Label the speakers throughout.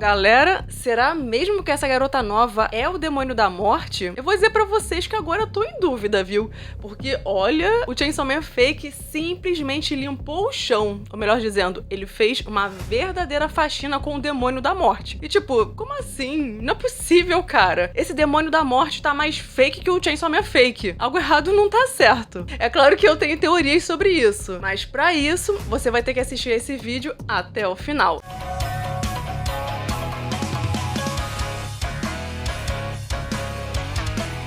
Speaker 1: Galera, será mesmo que essa garota nova é o demônio da morte? Eu vou dizer pra vocês que agora eu tô em dúvida, viu? Porque, olha, o Chainsaw Man Fake simplesmente limpou o chão. Ou melhor dizendo, ele fez uma verdadeira faxina com o demônio da morte. E tipo, como assim? Não é possível, cara. Esse demônio da morte tá mais fake que o Chainsaw Man Fake. Algo errado não tá certo. É claro que eu tenho teorias sobre isso, mas pra isso, você vai ter que assistir esse vídeo até o final.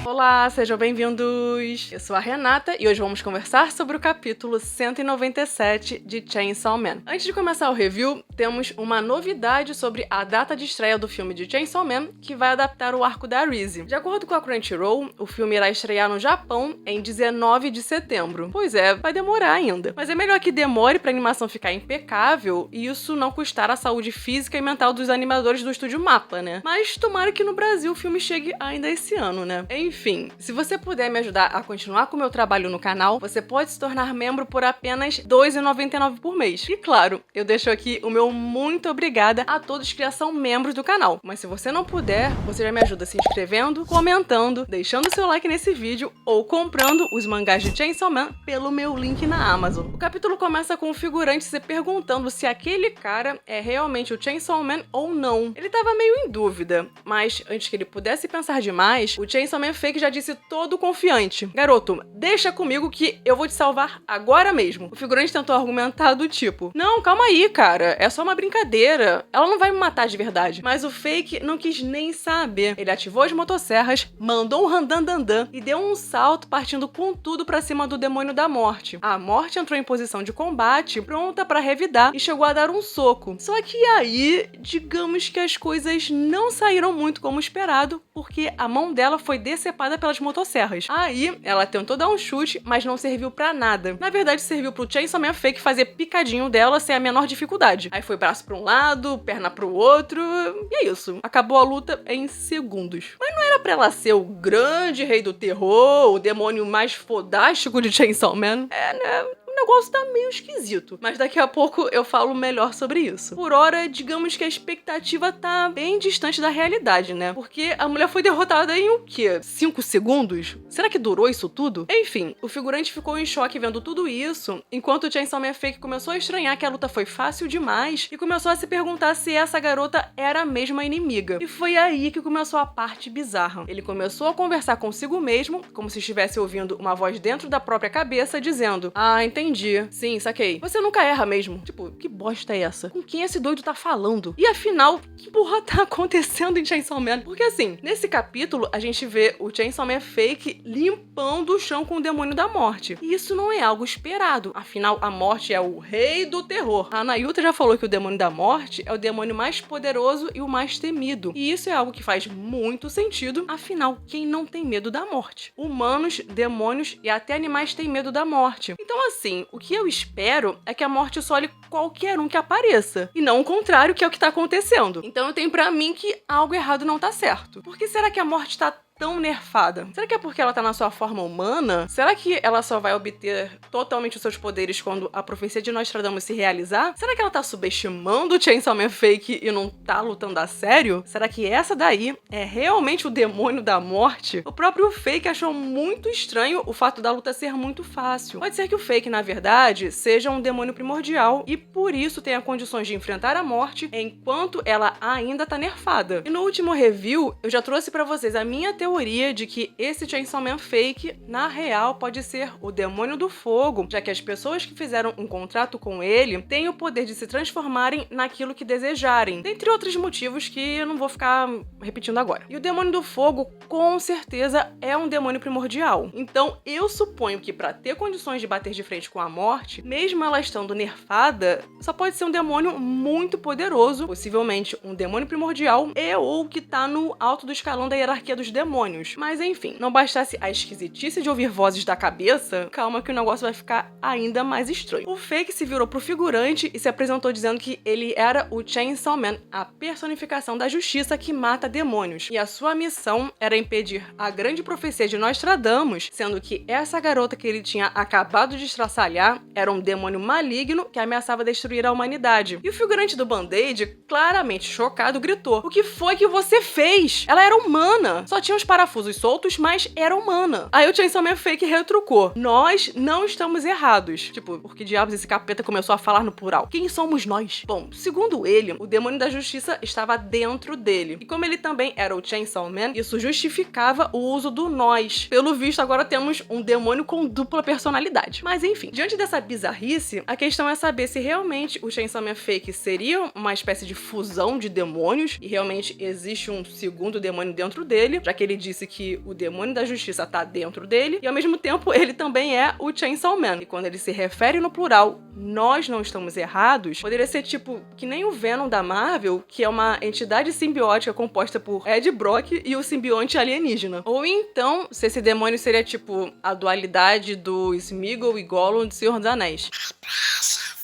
Speaker 1: Olá, sejam bem-vindos! Eu sou a Renata e hoje vamos conversar sobre o capítulo 197 de Chainsaw Man. Antes de começar o review, temos uma novidade sobre a data de estreia do filme de Chainsaw Man, que vai adaptar o arco da Reese. De acordo com a Crunchyroll, o filme irá estrear no Japão em 19 de setembro. Pois é, vai demorar ainda. Mas é melhor que demore pra animação ficar impecável e isso não custar a saúde física e mental dos animadores do estúdio Mappa, né? Mas tomara que no Brasil o filme chegue ainda esse ano, né? Enfim, se você puder me ajudar a continuar com o meu trabalho no canal, você pode se tornar membro por apenas R$ 2,99 por mês. E claro, eu deixo aqui o meu muito obrigada a todos que já são membros do canal. Mas se você não puder, você já me ajuda se inscrevendo, comentando, deixando seu like nesse vídeo ou comprando os mangás de Chainsaw Man pelo meu link na Amazon. O capítulo começa com o figurante se perguntando se aquele cara é realmente o Chainsaw Man ou não. Ele tava meio em dúvida, mas antes que ele pudesse pensar demais, o Chainsaw Man Fake já disse todo confiante: garoto, deixa comigo que eu vou te salvar agora mesmo. O figurante tentou argumentar do tipo: não, calma aí, cara, é só uma brincadeira, ela não vai me matar de verdade. Mas o Fake não quis nem saber. Ele ativou as motosserras, mandou um randandandan e deu um salto partindo com tudo pra cima do demônio da morte. A morte entrou em posição de combate, pronta pra revidar e chegou a dar um soco. Só que aí, digamos que as coisas não saíram muito como esperado, porque a mão dela foi decepada pelas motosserras. Aí, ela tentou dar um chute, mas não serviu pra nada. Na verdade, serviu pro Chainsaw Man Fake fazer picadinho dela sem a menor dificuldade. Aí foi braço pra um lado, perna pro outro, e é isso. Acabou a luta em segundos. Mas não era pra ela ser o grande rei do terror, o demônio mais fodástico de Chainsaw Man? É, né? O negócio tá meio esquisito, mas daqui a pouco eu falo melhor sobre isso. Por hora, digamos que a expectativa tá bem distante da realidade, né? Porque a mulher foi derrotada em o quê? 5 segundos? Será que durou isso tudo? Enfim, o figurante ficou em choque vendo tudo isso, enquanto o Chainsaw Man Fake começou a estranhar que a luta foi fácil demais e começou a se perguntar se essa garota era mesmo a inimiga. E foi aí que começou a parte bizarra. Ele começou a conversar consigo mesmo, como se estivesse ouvindo uma voz dentro da própria cabeça, dizendo: ah, entendi. Sim, saquei. Você nunca erra mesmo. Tipo, que bosta é essa? Com quem esse doido tá falando? E afinal, que porra tá acontecendo em Chainsaw Man? Porque assim, nesse capítulo, a gente vê o Chainsaw Man Fake limpando o chão com o demônio da morte. E isso não é algo esperado. Afinal, a morte é o rei do terror. A Nayuta já falou que o demônio da morte é o demônio mais poderoso e o mais temido. E isso é algo que faz muito sentido. Afinal, quem não tem medo da morte? Humanos, demônios e até animais têm medo da morte. Então assim, o que eu espero é que a morte sole qualquer um que apareça, e não o contrário, que é o que tá acontecendo. Então eu tenho pra mim que algo errado não tá certo. Por que será que a morte tá tão nerfada? Será que é porque ela tá na sua forma humana? Será que ela só vai obter totalmente os seus poderes quando a profecia de Nostradamus se realizar? Será que ela tá subestimando o Chainsaw Man Fake e não tá lutando a sério? Será que essa daí é realmente o demônio da morte? O próprio Fake achou muito estranho o fato da luta ser muito fácil. Pode ser que o Fake, na verdade, seja um demônio primordial e por isso tenha condições de enfrentar a morte enquanto ela ainda tá nerfada. E no último review, eu já trouxe pra vocês a minha teoria de que esse Chainsaw Man Fake, na real, pode ser o demônio do fogo, já que as pessoas que fizeram um contrato com ele têm o poder de se transformarem naquilo que desejarem, dentre outros motivos que eu não vou ficar repetindo agora. E o demônio do fogo, com certeza, é um demônio primordial. Então, eu suponho que para ter condições de bater de frente com a morte, mesmo ela estando nerfada, só pode ser um demônio muito poderoso, possivelmente um demônio primordial e ou que tá no alto do escalão da hierarquia dos demônios, demônios. Mas enfim, não bastasse a esquisitice de ouvir vozes da cabeça, calma que o negócio vai ficar ainda mais estranho. O Fake se virou pro figurante e se apresentou dizendo que ele era o Chainsaw Man, a personificação da justiça que mata demônios. E a sua missão era impedir a grande profecia de Nostradamus, sendo que essa garota que ele tinha acabado de estraçalhar era um demônio maligno que ameaçava destruir a humanidade. E o figurante do Band-Aid, claramente chocado, gritou: "O que foi que você fez? Ela era humana! Só tinha os parafusos soltos, mas era humana." Aí o Chainsaw Man Fake retrucou: "Nós não estamos errados." Tipo, por que diabos esse capeta começou a falar no plural? Quem somos nós? Bom, segundo ele, o demônio da justiça estava dentro dele. E como ele também era o Chainsaw Man, isso justificava o uso do nós. Pelo visto, agora temos um demônio com dupla personalidade. Mas enfim, diante dessa bizarrice, a questão é saber se realmente o Chainsaw Man Fake seria uma espécie de fusão de demônios e realmente existe um segundo demônio dentro dele, já que ele disse que o demônio da justiça tá dentro dele e ao mesmo tempo ele também é o Chainsaw Man. E quando ele se refere no plural, nós não estamos errados, poderia ser tipo que nem o Venom da Marvel, que é uma entidade simbiótica composta por Ed Brock e o simbionte alienígena. Ou então, se esse demônio seria tipo a dualidade do Sméagol e Gollum de Senhor dos Anéis.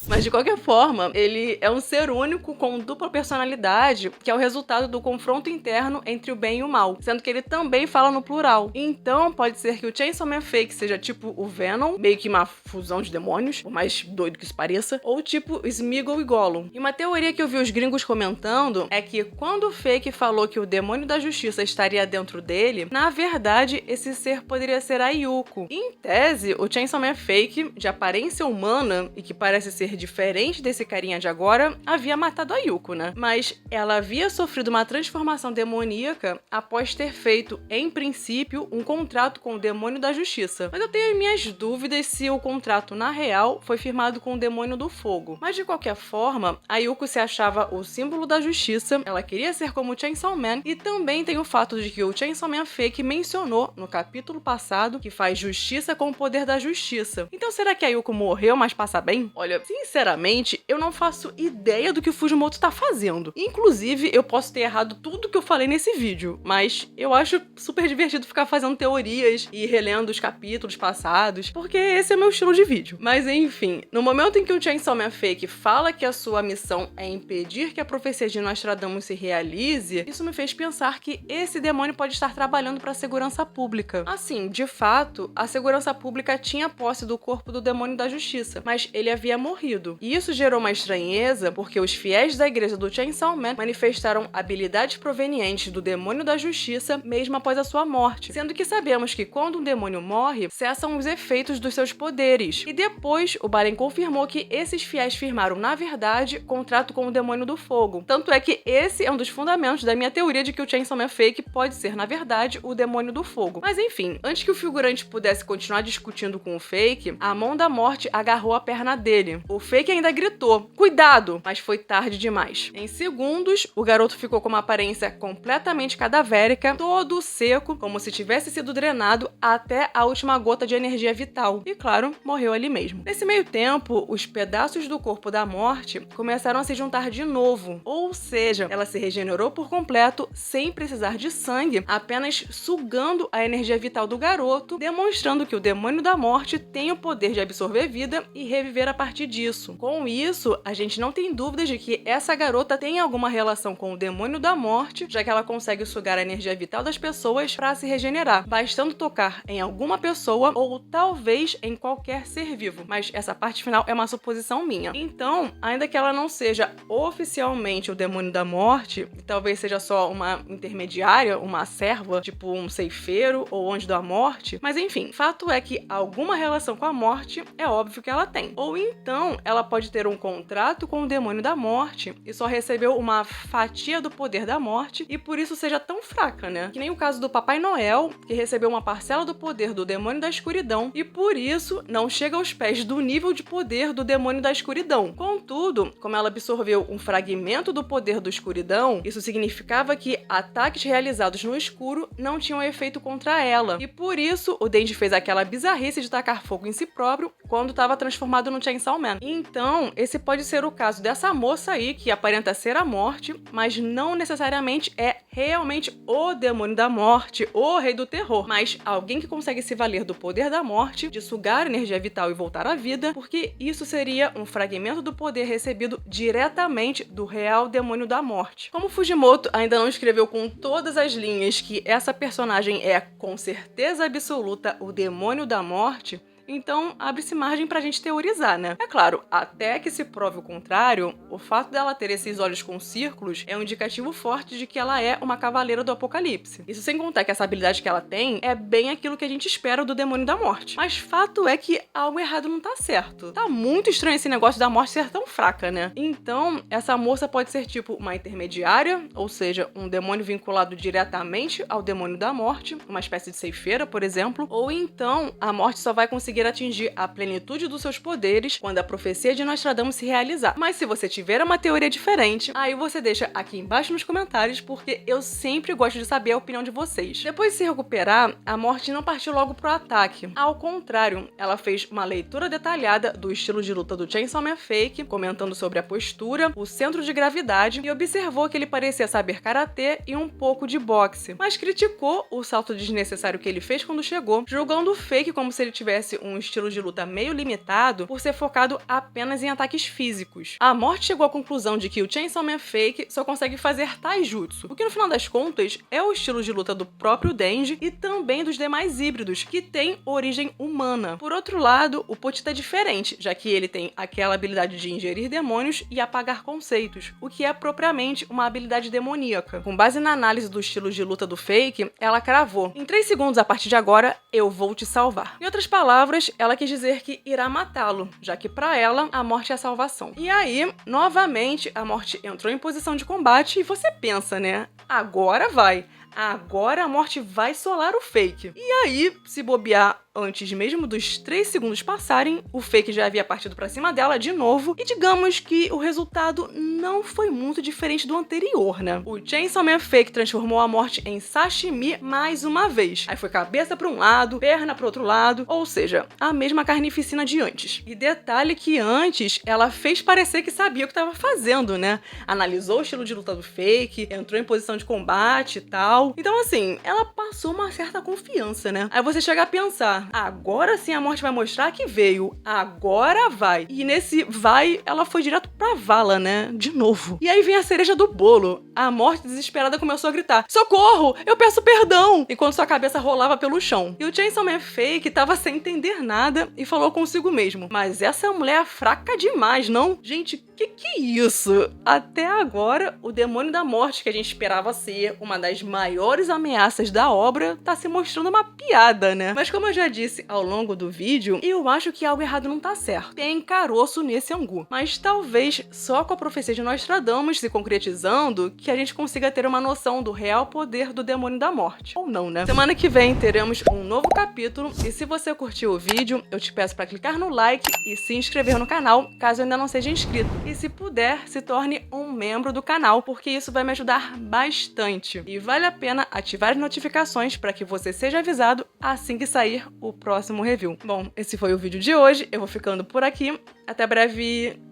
Speaker 1: Mas de qualquer forma, ele é um ser único com dupla personalidade, que é o resultado do confronto interno entre o bem e o mal, sendo que ele também fala no plural. Então, pode ser que o Chainsaw Man Fake seja tipo o Venom, meio que uma fusão de demônios, por mais doido que isso pareça, ou tipo Sméagol e Gollum. E uma teoria que eu vi os gringos comentando é que quando o Fake falou que o demônio da justiça estaria dentro dele, na verdade, esse ser poderia ser a Yuko. Em tese, o Chainsaw Man Fake, de aparência humana e que parece ser diferente desse carinha de agora, havia matado a Yuko, né? Mas ela havia sofrido uma transformação demoníaca após ter feito, em princípio, um contrato com o demônio da justiça. Mas eu tenho minhas dúvidas se o contrato, na real, foi firmado com o demônio do fogo. Mas de qualquer forma, a Yuko se achava o símbolo da justiça, ela queria ser como o Chainsaw Man, e também tem o fato de que o Chainsaw Man Fake mencionou no capítulo passado que faz justiça com o poder da justiça. Então será que a Yuko morreu, mas passa bem? Olha, sinceramente, eu não faço ideia do que o Fujimoto tá fazendo. Inclusive, eu posso ter errado tudo que eu falei nesse vídeo, mas eu acho super divertido ficar fazendo teorias e relendo os capítulos passados, porque esse é meu estilo de vídeo. Mas enfim, no momento em que o Chainsaw Man Fake fala que a sua missão é impedir que a profecia de Nostradamus se realize, isso me fez pensar que esse demônio pode estar trabalhando para a segurança pública. Assim, de fato, a segurança pública tinha posse do corpo do demônio da justiça, mas ele havia morrido. E isso gerou uma estranheza porque os fiéis da igreja do Chainsaw Man manifestaram habilidades provenientes do demônio da justiça mesmo após a sua morte, sendo que sabemos que quando um demônio morre, cessam os efeitos dos seus poderes. E depois, o Baren confirmou que esses fiéis firmaram, na verdade, contrato com o demônio do fogo. Tanto é que esse é um dos fundamentos da minha teoria de que o Chainsaw Man Fake pode ser, na verdade, o demônio do fogo. Mas enfim, antes que o figurante pudesse continuar discutindo com o Fake, a mão da morte agarrou a perna dele. O Fake ainda gritou: "Cuidado!", mas foi tarde demais. Em segundos, o garoto ficou com uma aparência completamente cadavérica, todo seco, como se tivesse sido drenado até a última gota de energia vital. E claro, morreu ali mesmo. Nesse meio tempo, os pedaços do corpo da morte começaram a se juntar de novo, ou seja, ela se regenerou por completo sem precisar de sangue, apenas sugando a energia vital do garoto, demonstrando que o demônio da morte tem o poder de absorver vida e reviver a partir disso. Com isso, a gente não tem dúvidas de que essa garota tem alguma relação com o demônio da morte, já que ela consegue sugar a energia vital das pessoas para se regenerar, bastando tocar em alguma pessoa ou talvez em qualquer ser vivo. Mas essa parte final é uma suposição minha. Então, ainda que ela não seja oficialmente o demônio da morte, talvez seja só uma intermediária, uma serva, tipo um ceifeiro ou anjo da morte, mas enfim, fato é que alguma relação com a morte é óbvio que ela tem. Ou então, ela pode ter um contrato com o demônio da morte e só recebeu uma fatia do poder da morte e por isso seja tão fraca, né? Que nem o caso do Papai Noel, que recebeu uma parcela do poder do demônio da escuridão e por isso não chega aos pés do nível de poder do demônio da escuridão. Contudo, como ela absorveu um fragmento do poder do escuridão, isso significava que ataques realizados no escuro não tinham efeito contra ela. E por isso, o Denji fez aquela bizarrice de tacar fogo em si próprio quando estava transformado no Chainsaw Man. Então, esse pode ser o caso dessa moça aí, que aparenta ser a morte, mas não necessariamente é realmente o demônio da morte, o rei do terror, mas alguém que consegue se valer do poder da morte, de sugar energia vital e voltar à vida, porque isso seria um fragmento do poder recebido diretamente do real demônio da morte. Como Fujimoto ainda não escreveu com todas as linhas que essa personagem é, com certeza absoluta, o demônio da morte, então abre-se margem pra gente teorizar, né? É claro, até que se prove o contrário, o fato dela ter esses olhos com círculos é um indicativo forte de que ela é uma cavaleira do apocalipse. Isso sem contar que essa habilidade que ela tem é bem aquilo que a gente espera do demônio da morte. Mas fato é que algo errado não tá certo. Tá muito estranho esse negócio da morte ser tão fraca, né? Então, essa moça pode ser tipo uma intermediária, ou seja, um demônio vinculado diretamente ao demônio da morte, uma espécie de ceifeira, por exemplo, ou então a morte só vai conseguir atingir a plenitude dos seus poderes quando a profecia de Nostradamus se realizar. Mas se você tiver uma teoria diferente, aí você deixa aqui embaixo nos comentários, porque eu sempre gosto de saber a opinião de vocês. Depois de se recuperar, a morte não partiu logo pro ataque. Ao contrário, ela fez uma leitura detalhada do estilo de luta do Chainsaw Man Fake, comentando sobre a postura, o centro de gravidade, e observou que ele parecia saber karatê e um pouco de boxe, mas criticou o salto desnecessário que ele fez quando chegou, julgando o Fake como se ele tivesse um estilo de luta meio limitado por ser focado apenas em ataques físicos. A morte chegou à conclusão de que o Chainsaw Man Fake só consegue fazer taijutsu, o que no final das contas é o estilo de luta do próprio Denji e também dos demais híbridos, que tem origem humana. Por outro lado, o Pochita é diferente, já que ele tem aquela habilidade de ingerir demônios e apagar conceitos, o que é propriamente uma habilidade demoníaca. Com base na análise do estilo de luta do Fake, ela cravou: em 3 segundos a partir de agora, eu vou te salvar. Em outras palavras, ela quis dizer que irá matá-lo, já que pra ela, a morte é a salvação. E aí, novamente, a morte entrou em posição de combate e você pensa, né? Agora vai. Agora a morte vai solar o Fake. E aí, se bobear antes mesmo dos 3 segundos passarem, o Fake já havia partido pra cima dela de novo, e digamos que o resultado não foi muito diferente do anterior, né? O Chainsaw Man Fake transformou a morte em sashimi mais uma vez. Aí foi cabeça pra um lado, perna pro outro lado, ou seja, a mesma carnificina de antes. E detalhe que antes, ela fez parecer que sabia o que estava fazendo, né? Analisou o estilo de luta do Fake, entrou em posição de combate e tal. Então assim, ela passou uma certa confiança, né? Aí você chega a pensar: agora sim a morte vai mostrar que veio. Agora vai. E nesse vai, ela foi direto pra vala, né? De novo. E aí vem a cereja do bolo. A morte desesperada começou a gritar: socorro! Eu peço perdão! Enquanto sua cabeça rolava pelo chão. E o Chainsaw Man Fake tava sem entender nada e falou consigo mesmo: mas essa mulher é fraca demais, não? Gente, que é isso? Até agora, o demônio da morte, que a gente esperava ser uma das maiores ameaças da obra, tá se mostrando uma piada, né? Mas como eu já disse ao longo do vídeo, eu acho que algo errado não tá certo. Tem caroço nesse angu. Mas talvez só com a profecia de Nostradamus se concretizando que a gente consiga ter uma noção do real poder do demônio da morte. Ou não, né? Semana que vem teremos um novo capítulo, e se você curtiu o vídeo, eu te peço para clicar no like e se inscrever no canal, caso ainda não seja inscrito. E se puder, se torne um membro do canal, porque isso vai me ajudar bastante. E vale a pena ativar as notificações para que você seja avisado assim que sair o próximo review. Bom, esse foi o vídeo de hoje, eu vou ficando por aqui. Até breve!